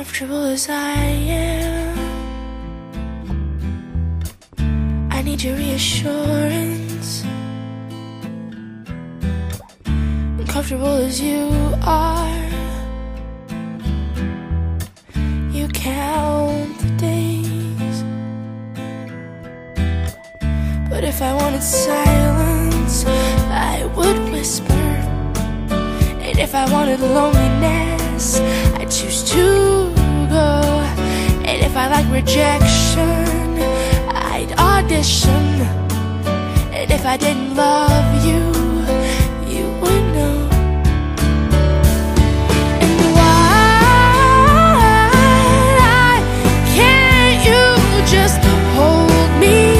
Comfortable as I am, I need your reassurance. Comfortable as you are, you count the days. But if I wanted silence, I would whisper. And if I wanted loneliness, I'd choose to go. And if I like rejection, I'd audition. And if I didn't love you, you would know. And why can't you just hold me?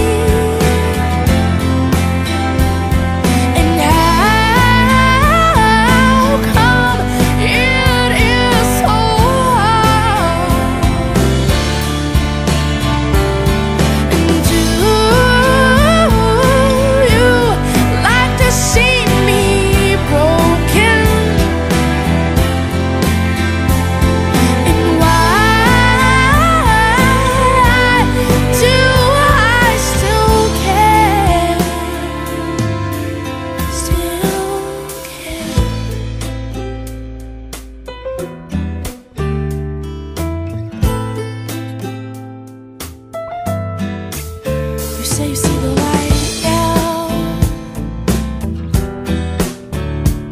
Say you see the light now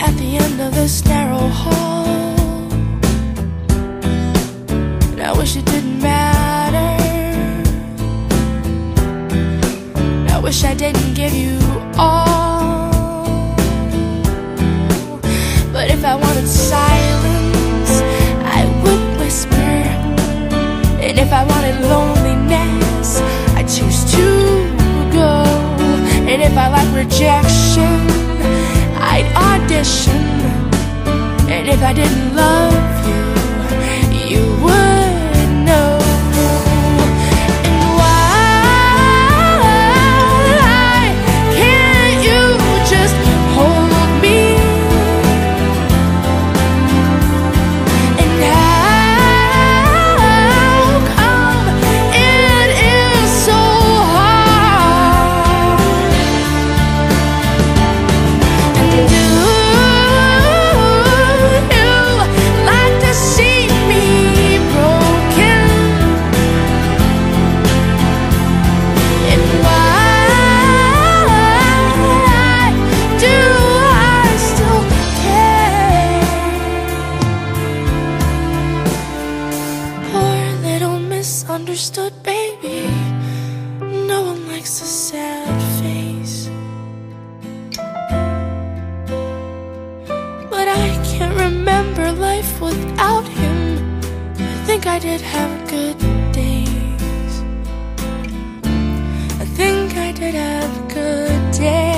at the end of this narrow hall, and I wish it didn't matter. I wish I didn't give you all. But if I wanted silence, I would whisper. And if I wanted loneliness, I'd choose to go. And if I like rejection, I'd audition. And if I didn't love you, you would know. And why can't you just hold me? And how come it is so misunderstood, baby. No one likes a sad face, but I can't remember life without him. I think I did have good days. I think I did have good days.